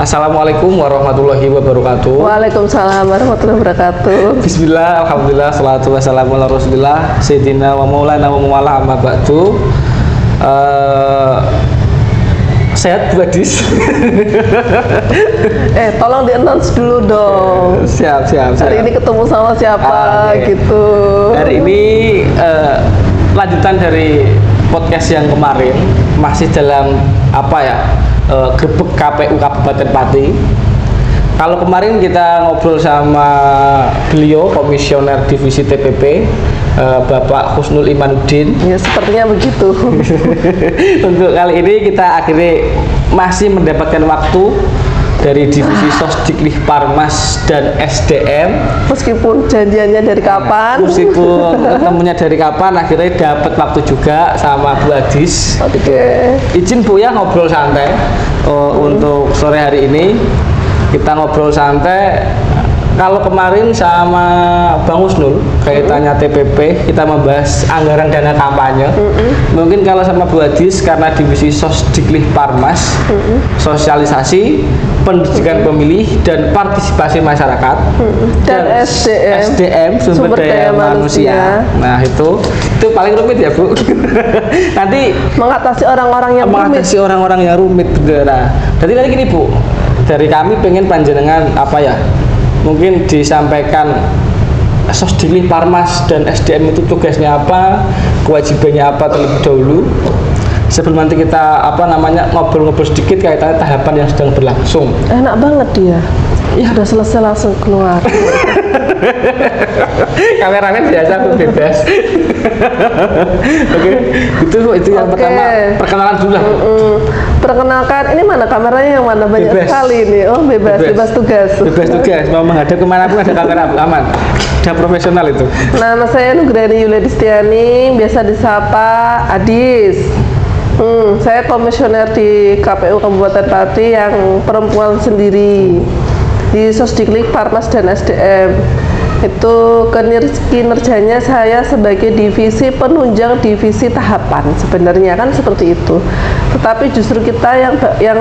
Assalamualaikum warahmatullahi wabarakatuh. Waalaikumsalam warahmatullahi wabarakatuh. Bismillah, alhamdulillah, salatu wassalamu ala rasulillah Sayyidina wa maulana wa mawala amma ba'du. Sehat Bu Adis? Tolong di-announce dulu dong. Siap. Hari ini ketemu sama siapa gitu. Hari ini lanjutan dari podcast yang kemarin, masih dalam grebek KPU Kabupaten Pati. Kalau kemarin kita ngobrol sama beliau, Komisioner Divisi TPP, Bapak Husnul Imanuddin. Ya, sepertinya begitu. Untuk kali ini kita akhirnya masih mendapatkan waktu dari Divisi Sosdiklik Parmas dan SDM. Meskipun janjiannya dari kapan? Meskipun ketemunya dari kapan, akhirnya dapat waktu juga sama Bu Adis. Oke. Izin Bu ya ngobrol santai. Untuk sore hari ini kita ngobrol santai. Kalau kemarin sama Bang Husnul kaitannya TPP, kita membahas anggaran dana kampanye. Mungkin kalau sama Bu Adis karena Divisi Sosdiklik Parmas, sosialisasi, pendidikan pemilih dan partisipasi masyarakat, dan SDM sumber daya manusia. Nah itu paling rumit ya Bu. Nanti mengatasi orang-orang yang rumit. Nah, jadi nanti gini Bu, dari kami pengen panjenengan mungkin disampaikan Sosdiklik Parmas dan SDM itu tugasnya apa, kewajibannya apa terlebih dahulu, sebelum nanti kita ngobrol-ngobrol sedikit kaitannya tahapan yang sedang berlangsung. Enak banget dia. Ya udah selesai langsung keluar. Kameramen biasa bebas. Oke, itu yang pertama, perkenalan dulu lah. Perkenalkan, ini mana kameranya, yang mana? Banyak bebas sekali nih. Oh, bebas tugas. Bebas tugas, mau menghadap kemana pun ada kamera aman. Udah profesional itu. Nama saya Nugrani Yulia Distiani, biasa disapa Adis. Saya komisioner di KPU Kabupaten Pati yang perempuan sendiri di Sosdiklik Parmas dan SDM. Itu kinerjanya saya sebagai divisi penunjang divisi tahapan, sebenarnya kan seperti itu. Tetapi justru kita yang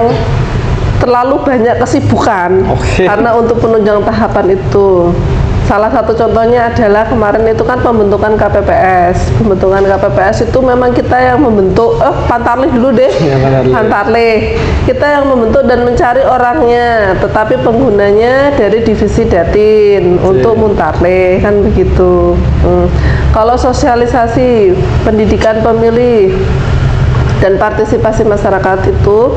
terlalu banyak kesibukan. Karena untuk penunjang tahapan itu, salah satu contohnya adalah kemarin itu kan pembentukan KPPS. Pembentukan KPPS itu memang kita yang membentuk. Pantarlih dulu deh. Pantarlih. Kita yang membentuk dan mencari orangnya, tetapi penggunanya dari divisi Datin untuk Muntarlih, kan begitu. Kalau sosialisasi, pendidikan pemilih dan partisipasi masyarakat itu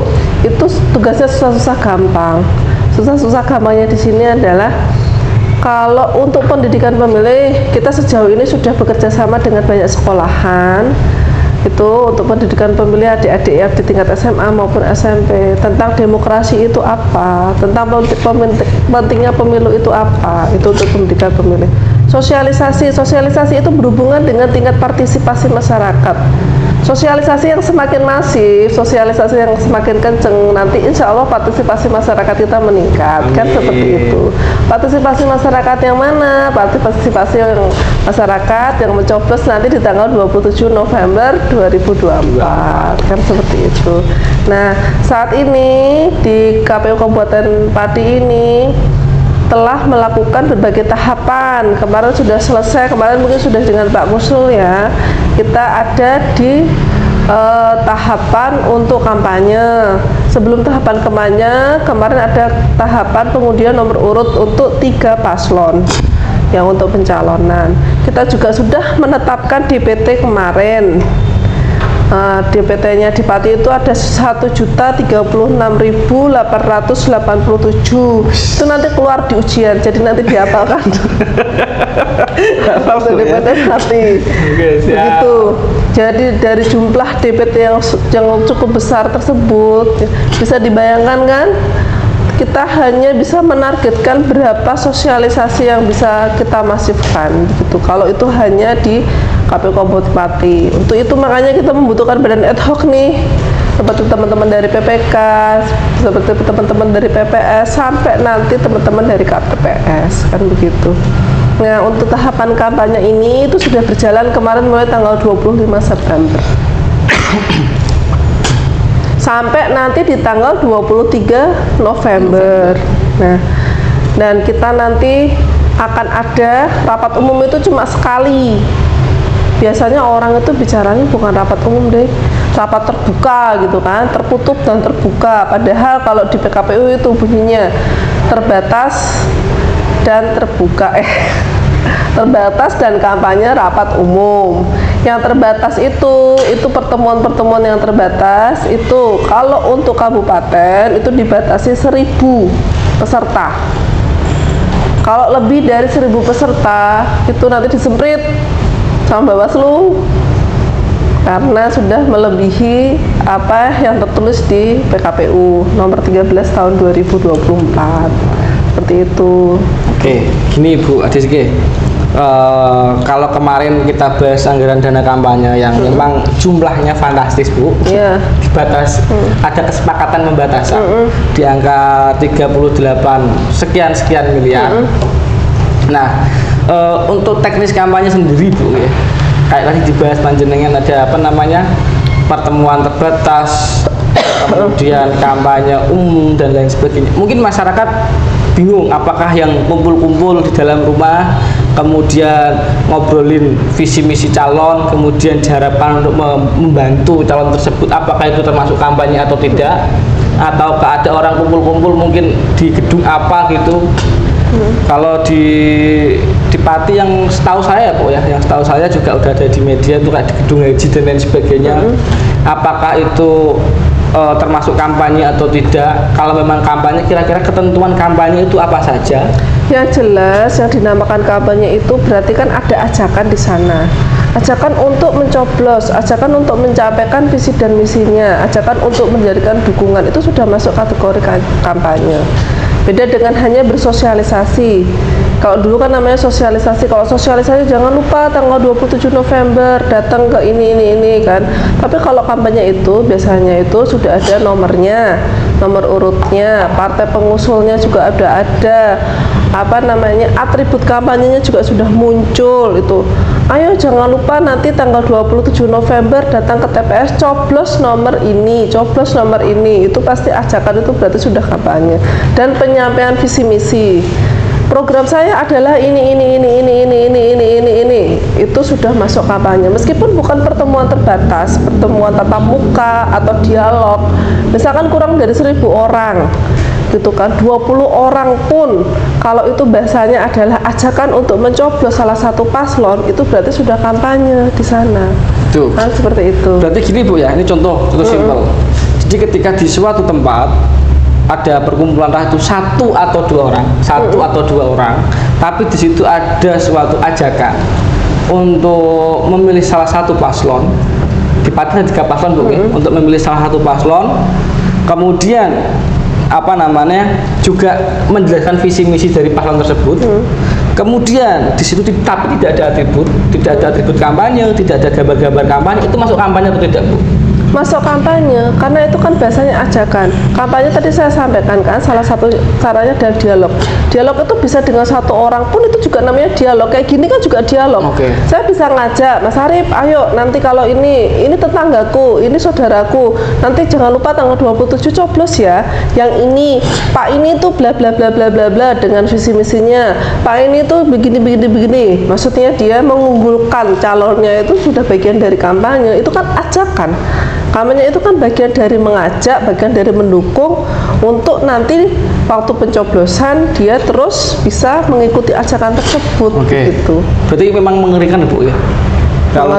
tugasnya susah-susah gampang. Susah-susah gampangnya di sini adalah kalau untuk pendidikan pemilih, kita sejauh ini sudah bekerja sama dengan banyak sekolahan. Itu untuk pendidikan pemilih adik-adik yang di tingkat SMA maupun SMP, tentang demokrasi itu apa, tentang pentingnya pemilu itu apa, itu untuk pendidikan pemilih. Sosialisasi itu berhubungan dengan tingkat partisipasi masyarakat. Sosialisasi yang semakin masif, sosialisasi yang semakin kenceng, nanti insya Allah partisipasi masyarakat kita meningkat. Kan seperti itu. Partisipasi masyarakat yang mana? Partisipasi yang masyarakat yang mencoblos nanti di tanggal 27 November 2024. Kan seperti itu. Nah, saat ini di KPU Kabupaten Pati ini telah melakukan berbagai tahapan. Kemarin sudah selesai, kemarin mungkin sudah dengan Pak Musul ya. Kita ada di tahapan untuk kampanye. Sebelum tahapan kampanye, kemarin ada tahapan pengundian nomor urut untuk 3 paslon yang untuk pencalonan. Kita juga sudah menetapkan DPT kemarin. DPT-nya di Pati itu ada 1.036.887. Itu nanti keluar di ujian, jadi nanti dihafalkan. DPT Pati. Begitu. Jadi dari jumlah DPT yang cukup besar tersebut, bisa dibayangkan kan? Kita hanya bisa menargetkan berapa sosialisasi yang bisa kita masifkan gitu. Kalau itu hanya di KPU Kabupaten Pati. Untuk itu makanya kita membutuhkan badan ad hoc nih, seperti teman-teman dari PPK, seperti teman-teman dari PPS, sampai nanti teman-teman dari KPPS, kan begitu. Nah, untuk tahapan kampanye ini itu sudah berjalan kemarin mulai tanggal 25 September. sampai nanti di tanggal 23 November. Nah, dan kita nanti akan ada rapat umum itu cuma sekali. Biasanya orang itu bicaranya bukan rapat umum deh, rapat terbuka gitu kan, tertutup dan terbuka. Padahal kalau di PKPU itu bunyinya terbatas dan terbuka, terbatas dan kampanye rapat umum. Yang terbatas itu pertemuan-pertemuan yang terbatas itu kalau untuk kabupaten itu dibatasi 1.000 peserta. Kalau lebih dari 1.000 peserta itu nanti disemprit sama Bawaslu karena sudah melebihi apa yang tertulis di PKPU nomor 13 tahun 2024 seperti itu. Oke, gini Bu Adiski, kalau kemarin kita bahas anggaran dana kampanye yang memang jumlahnya fantastis Bu, dibatas, ada kesepakatan membatasi di angka 38 sekian miliar. Nah, untuk teknis kampanye sendiri Bu ya, kayak tadi dibahas panjenengan ada apa namanya pertemuan terbatas, kemudian kampanye umum dan lain sebagainya. Mungkin masyarakat bingung apakah yang kumpul-kumpul di dalam rumah kemudian ngobrolin visi misi calon kemudian diharapkan untuk membantu calon tersebut, apakah itu termasuk kampanye atau tidak, atau ada orang kumpul-kumpul mungkin di gedung apa gitu. Kalau di Pati yang setahu saya Bu ya, yang setahu saya juga udah ada di media itu kayak di gedung haji dan lain sebagainya. Apakah itu termasuk kampanye atau tidak? Kalau memang kampanye, kira-kira ketentuan kampanye itu apa saja? Yang jelas yang dinamakan kampanye itu berarti kan ada ajakan di sana. Ajakan untuk mencoblos, ajakan untuk mencapaikan visi dan misinya, ajakan untuk menjadikan dukungan, itu sudah masuk kategori kampanye. Beda dengan hanya bersosialisasi. Kalau dulu kan namanya sosialisasi. Kalau sosialisasi jangan lupa tanggal 27 November datang ke ini kan. Tapi kalau kampanye itu biasanya itu sudah ada nomornya, nomor urutnya, partai pengusulnya juga ada apa namanya, atribut kampanyenya juga sudah muncul itu. Ayo jangan lupa nanti tanggal 27 November datang ke TPS, coblos nomor ini, coblos nomor ini. Itu pasti ajakan, itu berarti sudah kampanye. Dan penyampaian visi misi. Program saya adalah ini. Itu sudah masuk kampanye. Meskipun bukan pertemuan terbatas, pertemuan tatap muka atau dialog. Misalkan kurang dari 1.000 orang. Gitu kan, 20 orang pun kalau itu bahasanya adalah ajakan untuk mencoblos salah satu paslon, itu berarti sudah kampanye di sana. Tuh. Nah, seperti itu. Berarti gini Bu ya, ini contoh simpel. Jadi ketika di suatu tempat ada perkumpulan entah itu satu atau dua orang, tapi di situ ada suatu ajakan untuk memilih salah satu paslon. Di Pati ada 3 paslon Bu ya, untuk memilih salah satu paslon, kemudian apa namanya juga menjelaskan visi misi dari paslon tersebut. Kemudian di situ tapi tidak ada atribut kampanye, tidak ada gambar-gambar kampanye, itu masuk kampanye atau tidak Bu? Masuk kampanye, karena itu kan bahasanya ajakan. Kampanye tadi saya sampaikan kan, salah satu caranya adalah dialog. Dialog itu bisa dengan satu orang pun, itu juga namanya dialog. Kayak gini kan juga dialog. Saya bisa ngajak, Mas Arif, ayo nanti kalau ini tetanggaku, ini saudaraku, nanti jangan lupa tanggal 27 coblos ya. Yang ini, Pak ini tuh bla bla bla bla bla bla dengan visi misinya. Pak ini tuh begini. Maksudnya dia mengunggulkan calonnya, itu sudah bagian dari kampanye. Itu kan ajakan. Kampanye itu kan bagian dari mengajak, bagian dari mendukung untuk nanti waktu pencoblosan dia terus bisa mengikuti ajakan tersebut. Gitu. Berarti memang mengerikan Bu ya. Kalau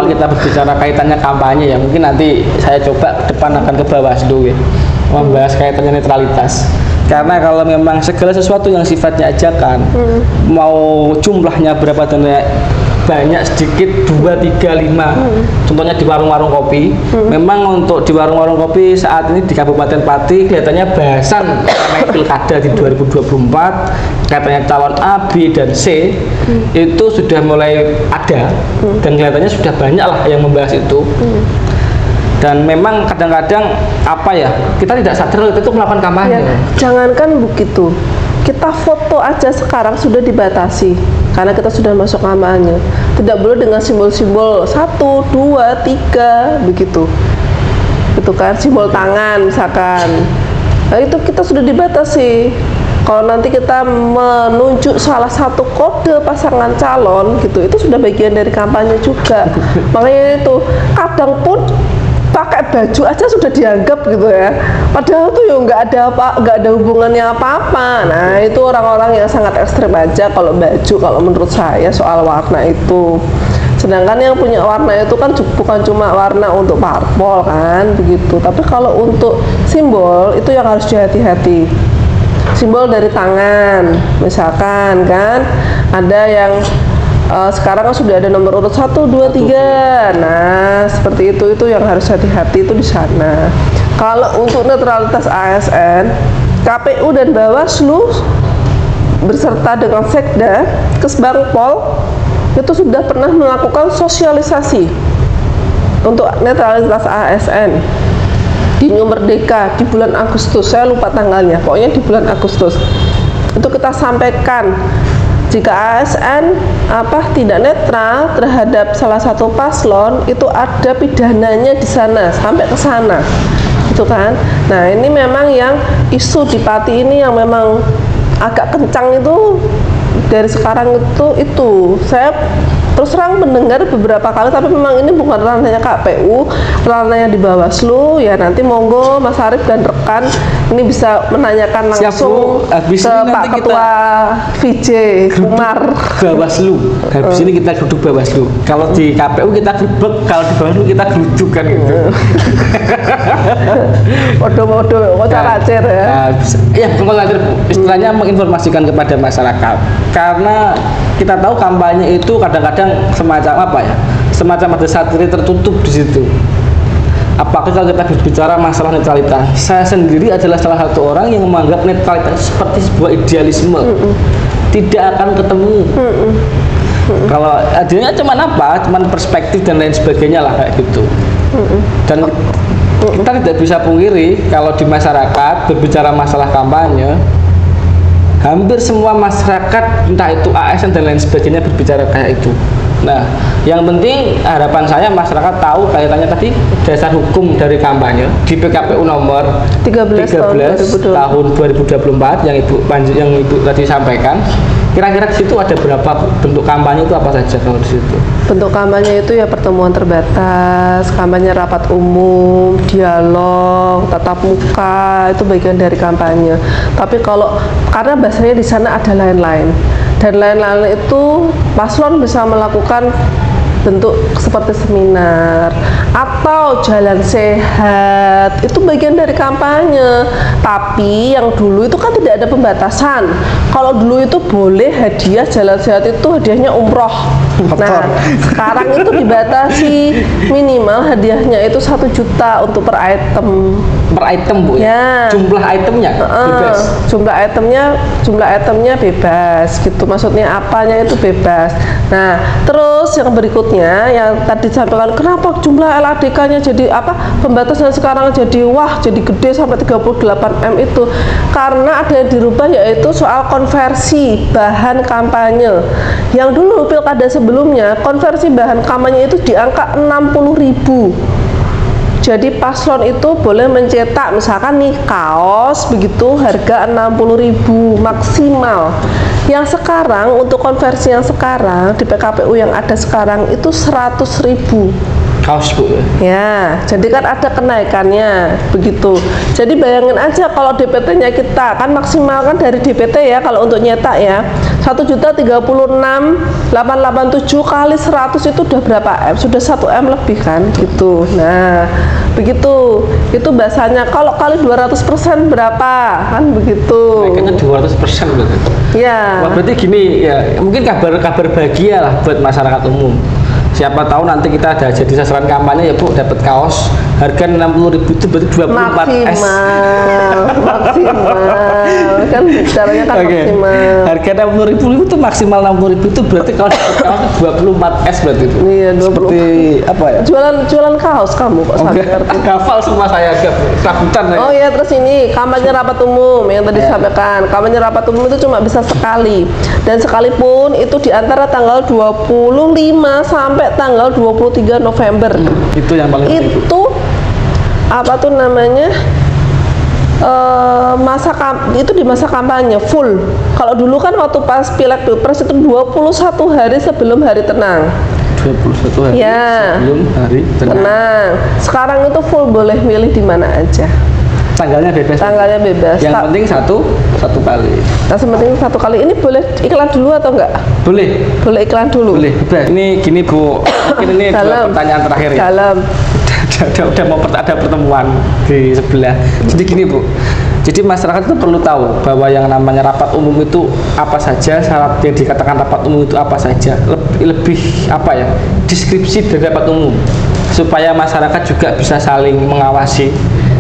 kita berbicara kaitannya kampanye ya, mungkin nanti saya coba ke depan akan ke Bawaslu ya, membahas kaitannya netralitas. Karena kalau memang segala sesuatu yang sifatnya ajakan, mau jumlahnya berapa dan banyak sedikit 2, 3, 5 contohnya di warung-warung kopi, memang untuk di warung-warung kopi saat ini di Kabupaten Pati kelihatannya bahasan karena pilkada di 2024 katanya calon A, B, dan C itu sudah mulai ada dan kelihatannya sudah banyak lah yang membahas itu. Dan memang kadang-kadang apa ya, kita tidak sadar itu melakukan kampanye. Jangankan begitu, kita foto aja sekarang sudah dibatasi karena kita sudah masuk kampanye. Tidak boleh dengan simbol-simbol 1, 2, 3 begitu. Itu gitu kan, simbol tangan misalkan. Nah itu kita sudah dibatasi. Kalau nanti kita menunjuk salah satu kode pasangan calon gitu, itu sudah bagian dari kampanye juga. Makanya itu kadang pun pakai baju aja sudah dianggap gitu ya. Padahal tuh ya nggak ada hubungannya apa-apa. Nah itu orang-orang yang sangat ekstrem aja kalau baju, kalau menurut saya soal warna itu. Sedangkan yang punya warna itu kan bukan cuma warna untuk parpol kan begitu, tapi kalau untuk simbol itu yang harus hati-hati. Simbol dari tangan misalkan kan ada yang sekarang kan sudah ada nomor urut 1, 2, 3. Nah seperti itu yang harus hati-hati itu di sana. Kalau untuk netralitas ASN, KPU dan Bawaslu berserta dengan Sekda, Kesbangpol itu sudah pernah melakukan sosialisasi untuk netralitas ASN di New Merdeka di bulan Agustus. Saya lupa tanggalnya, pokoknya di bulan Agustus itu kita sampaikan jika ASN tidak netral terhadap salah satu paslon itu ada pidananya di sana, sampai ke sana gitu kan. Nah ini memang yang isu di Pati ini yang memang agak kencang itu dari sekarang itu saya terus terang mendengar beberapa kali, tapi memang ini bukan ranahnya KPU, ranahnya di Bawaslu. Ya nanti monggo Mas Arief dan rekan ini bisa menanyakan langsung ke Pak Ketua VJ Umar Bawaslu. Habis ini kita duduk Bawaslu. Kalau di KPU kita gerbek, kalau di Bawaslu kita geruduk kan gitu. Waduh, kok cara acer ya? Ya bukan acer, istilahnya menginformasikan kepada masyarakat. Karena kita tahu kampanye itu kadang-kadang semacam semacam ada satiri tertutup di situ. Apakah kalau kita berbicara masalah netralitas, saya sendiri adalah salah satu orang yang menganggap netralitas seperti sebuah idealisme, tidak akan ketemu. Kalau adanya cuman perspektif dan lain sebagainya lah kayak gitu. Dan kita tidak bisa pungkiri kalau di masyarakat berbicara masalah kampanye, hampir semua masyarakat entah itu ASN dan lain sebagainya berbicara kayak itu. Nah, yang penting harapan saya masyarakat tahu kaitannya tadi dasar hukum dari kampanye di PKPU nomor 13 tahun 2024 yang Ibu tadi sampaikan. Kira-kira di situ ada berapa bentuk kampanye itu apa saja kalau di situ? Bentuk kampanye itu ya pertemuan terbatas, kampanye rapat umum, dialog, tatap muka, itu bagian dari kampanye. Tapi karena bahasanya di sana ada lain-lain, dan lain-lain itu paslon bisa melakukan bentuk seperti seminar atau jalan sehat, itu bagian dari kampanye. Tapi yang dulu itu kan tidak ada pembatasan. Kalau dulu itu boleh hadiah jalan sehat itu hadiahnya umroh. Nah sekarang itu dibatasi, minimal hadiahnya itu 1 juta untuk per item Bu ya. Jumlah itemnya bebas. Jumlah itemnya bebas gitu, maksudnya apanya itu bebas. Nah terus yang berikutnya yang tadi disampaikan, kenapa jumlah LADK-nya jadi pembatasan sekarang jadi gede sampai 38M itu karena ada yang dirubah, yaitu soal konversi bahan kampanye. Yang dulu pilkada sebelumnya konversi bahan kampanye itu di angka 60.000. Jadi paslon itu boleh mencetak misalkan nih kaos begitu harga 60.000 maksimal. Yang sekarang untuk konversi yang sekarang di PKPU yang ada sekarang itu 100.000 kaos Bu ya. Jadi kan ada kenaikannya begitu. Jadi bayangin aja kalau DPT-nya kita kan maksimal kan dari DPT ya kalau untuk nyetak ya 1.036.887 kali 100 itu udah berapa M? Sudah 1M lebih kan gitu. Nah begitu, itu bahasanya kalau kali 200% berapa kan begitu. Kayaknya 200% berarti. Ya. Wah, berarti gini ya, mungkin kabar bahagia lah buat masyarakat umum. Siapa tahu nanti kita ada jadi sasaran kampanye ya Bu, dapat kaos harga 60.000 itu berarti 24S. Maksimal kan bicaranya kan maksimal. Harga 60.000 itu maksimal 60.000 itu berarti kalau dapat kaos 24S berarti itu. Iya 20. Seperti apa ya? Jualan kaos kamu kok sadar. Hafal semua saya kerabutan. Oh iya, terus ini kampanye rapat umum yang tadi disampaikan. Kampanye rapat umum itu cuma bisa sekali, dan sekalipun itu di antara tanggal 25 sampai tanggal 23 November. Itu yang paling itu apa tuh namanya, itu di masa kampanye full. Kalau dulu kan waktu pas Pileg Pilpres itu 21 hari sebelum hari tenang. 21 hari ya, sebelum hari tenang. Sekarang itu full, boleh milih di mana aja. Tanggalnya bebas. Tanggalnya bebas. Yang penting satu kali. Nah, penting satu kali. Ini boleh iklan dulu atau enggak? Boleh. Boleh iklan dulu. Boleh. Bebas. Ini gini Bu. Mungkin ini dua pertanyaan terakhir ya. Dalam. Udah mau ada pertemuan di sebelah. Jadi gini Bu. Jadi masyarakat itu perlu tahu bahwa yang namanya rapat umum itu apa saja, syarat yang dikatakan rapat umum itu apa saja, lebih apa ya, deskripsi dari rapat umum, supaya masyarakat juga bisa saling mengawasi,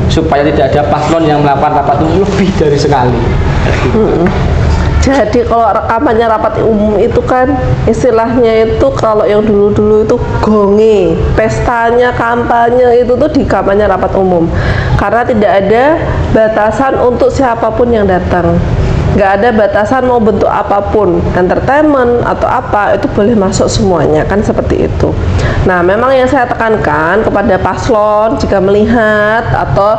supaya tidak ada paslon yang melakukan rapat umum lebih dari sekali. Jadi kalau rekamannya rapat umum itu kan istilahnya itu, kalau yang dulu-dulu itu gonge, pestanya kampanye itu tuh di kampanye rapat umum, karena tidak ada batasan untuk siapapun yang datang, nggak ada batasan mau bentuk apapun, entertainment atau apa itu boleh masuk semuanya, kan seperti itu. Nah, memang yang saya tekankan kepada paslon jika melihat atau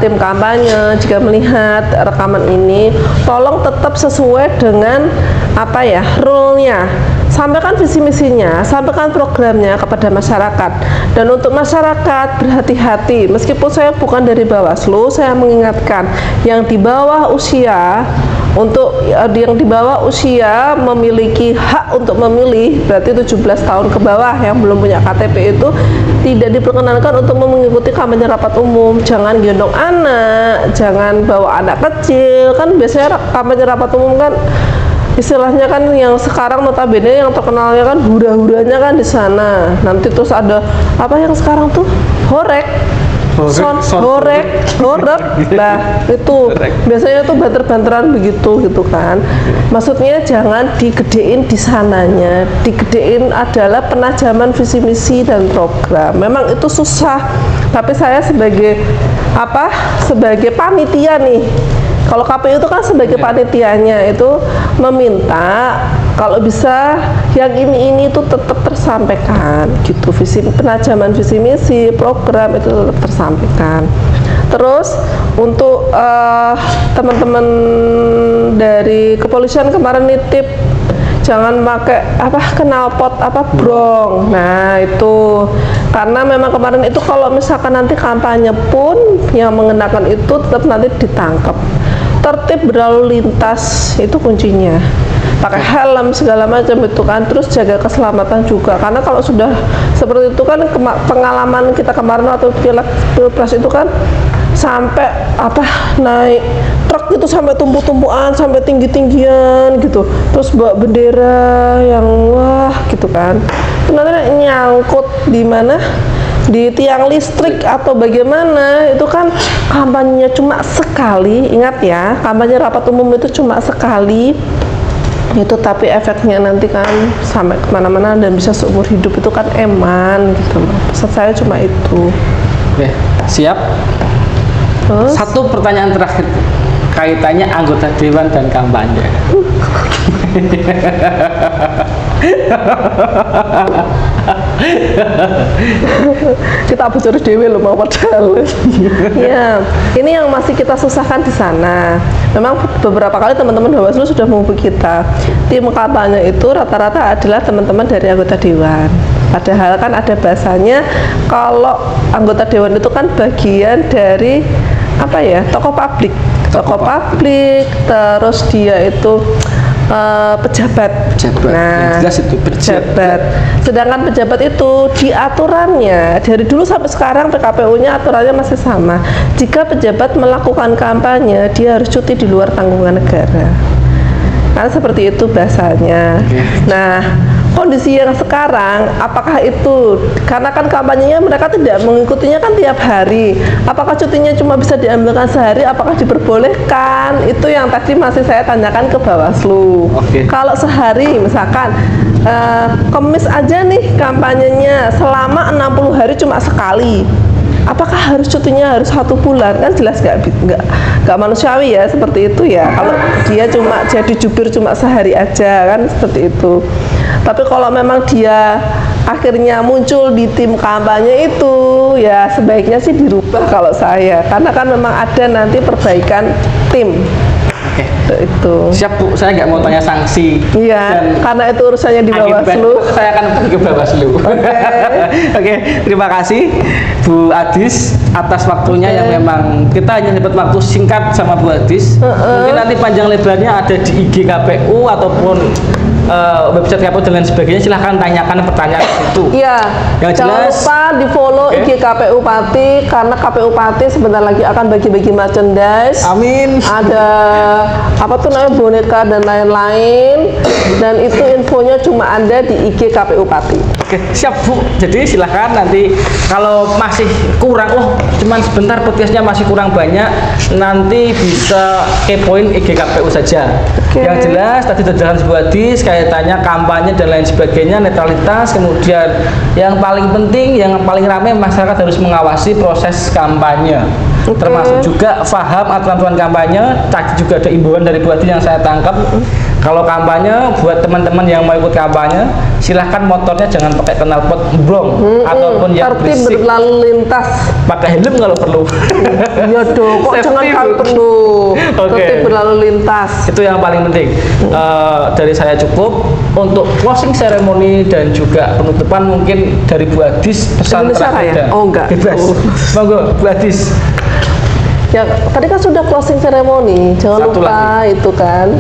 tim kampanye jika melihat rekaman ini, tolong tetap sesuai dengan apa ya, rule-nya. Sampaikan visi misinya, sampaikan programnya kepada masyarakat. Dan untuk masyarakat berhati-hati, meskipun saya bukan dari Bawaslu, saya mengingatkan yang di bawah usia, untuk yang di bawah usia memiliki hak untuk memilih, berarti 17 tahun ke bawah yang belum punya KTP itu tidak diperkenankan untuk mengikuti kampanye rapat umum. Jangan gendong anak, jangan bawa anak kecil, kan biasanya kampanye rapat umum kan istilahnya kan yang sekarang notabene yang terkenalnya kan hura-huranya kan di sana. Nanti terus ada apa yang sekarang tuh horek, horek. Nah, itu biasanya tuh banter-banteran begitu gitu kan. Maksudnya jangan digedein di sananya. Digedein adalah penajaman visi misi dan program. Memang itu susah. Tapi saya sebagai sebagai panitia nih, kalau KPU itu kan sebagai panitianya itu meminta kalau bisa yang ini itu tetap tersampaikan gitu, penajaman visi misi program itu tetap tersampaikan. Terus untuk teman-teman dari kepolisian kemarin nitip jangan pakai knalpot brong. Nah, itu karena memang kemarin itu kalau misalkan nanti kampanye pun yang mengenakan itu tetap nanti ditangkap. Tertib berlalu lintas itu kuncinya, pakai helm segala macam itu kan, terus jaga keselamatan juga, karena kalau sudah seperti itu kan pengalaman kita kemarin atau Pilpres itu kan sampai naik truk itu sampai tumpu-tumpuan, sampai tinggi-tinggian gitu, terus bawa bendera yang wah gitu kan, nanti nyangkut di mana, di tiang listrik atau bagaimana. Itu kan kampanyenya cuma sekali, ingat ya, kampanye rapat umum itu cuma sekali itu, tapi efeknya nanti kan sampai kemana-mana dan bisa seumur hidup, itu kan eman gitu. Maksud saya cuma itu. Oke, siap. Terus? Satu pertanyaan terakhir, kaitannya anggota dewan dan kampanye. Kita bocor dewe loh mau padahal. Ya, ini yang masih kita susahkan di sana. Memang beberapa kali teman-teman Bawaslu sudah menghubungi kita. Tim kampanye itu rata-rata adalah teman-teman dari anggota dewan. Padahal kan ada bahasanya kalau anggota dewan itu kan bagian dari tokoh publik, terus dia itu pejabat. Nah, jelas itu pejabat. Sedangkan pejabat itu di aturannya dari dulu sampai sekarang PKPU-nya aturannya masih sama. Jika pejabat melakukan kampanye, dia harus cuti di luar tanggungan negara. Karena seperti itu bahasanya. Nah, kondisi yang sekarang, apakah itu karena kan kampanyenya mereka tidak mengikutinya kan tiap hari, apakah cutinya cuma bisa diambilkan sehari, apakah diperbolehkan? Itu yang tadi masih saya tanyakan ke Bawaslu. Kalau sehari misalkan Kemis aja nih kampanyenya selama 60 hari cuma sekali, apakah harus cutinya harus 1 bulan? Kan jelas nggak manusiawi ya seperti itu ya, kalau dia cuma jadi jubir cuma sehari aja kan seperti itu. Tapi kalau memang dia akhirnya muncul di tim kampanye itu, ya sebaiknya sih dirubah kalau saya, karena kan memang ada nanti perbaikan tim. Itu. Siap Bu, saya nggak mau tanya sanksi. Iya, karena itu urusannya di Bawaslu. Saya akan pergi ke Bawaslu. Oke, terima kasih Bu Adis atas waktunya yang memang kita hanya dapat waktu singkat sama Bu Adis. Mungkin nanti panjang lebarnya ada di IG KPU ataupun website KPU dan lain sebagainya. Silahkan tanyakan pertanyaan itu. Iya. Yang jangan jelas, lupa di follow IG KPU Pati, karena KPU Pati sebentar lagi akan bagi-bagi merchandise. Amin. Ada apa tuh namanya, boneka dan lain-lain, dan itu infonya cuma ada di IG KPU Pati. Oke, siap Bu. Jadi silahkan nanti kalau masih kurang, cuman sebentar podcastnya masih kurang banyak, nanti bisa kepoin IG KPU saja. Yang jelas tadi sudah jelas Bu Adis kaitannya kampanye dan lain sebagainya, netralitas, kemudian yang paling penting, yang paling ramai masyarakat harus mengawasi proses kampanye. Termasuk juga paham aturan kampanye. Tadi juga ada imbauan dari Bu Adis yang saya tangkap. Kalau kampanye, buat teman-teman yang mau ikut kampanye, silahkan motornya jangan pakai knalpot blong ataupun yang tertib berisik. berlalu lintas. Pakai helm kalau perlu. Iya dong, kok jangan kalau perlu. Tertib berlalu lintas. Itu yang paling penting. Dari saya cukup. Untuk closing ceremony dan juga penutupan mungkin dari Bu Adis pesan terakhir. Ya? Oh enggak. Bebas. Monggo Bu Adis. Ya, tadi kan sudah closing ceremony. Jangan Satu lupa lagi. Itu kan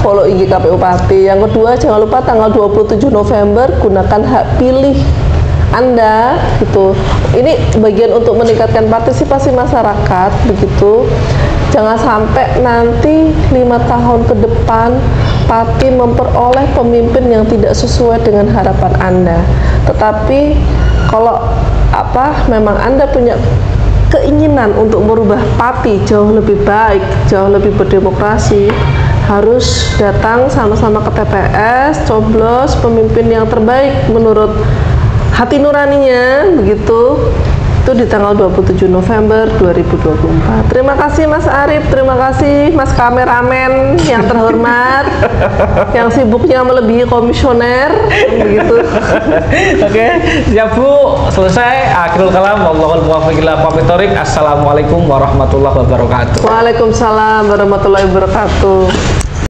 follow IG KPU Pati. Yang kedua, jangan lupa tanggal 27 November gunakan hak pilih Anda gitu. Ini bagian untuk meningkatkan partisipasi masyarakat begitu. Jangan sampai nanti 5 tahun ke depan Pati memperoleh pemimpin yang tidak sesuai dengan harapan Anda. Tetapi kalau memang Anda punya keinginan untuk merubah Pati jauh lebih baik, jauh lebih berdemokrasi, harus datang sama-sama ke TPS, coblos pemimpin yang terbaik menurut hati nuraninya, begitu. Itu di tanggal 27 November 2024. Terima kasih Mas Arif, terima kasih Mas kameramen yang terhormat, yang sibuknya melebihi komisioner, begitu. Oke, siap Bu. Selesai. Akhirul kalam. Wallahul muwaffiq ila aqwamit thoriq. Assalamualaikum warahmatullahi wabarakatuh. Waalaikumsalam warahmatullahi wabarakatuh.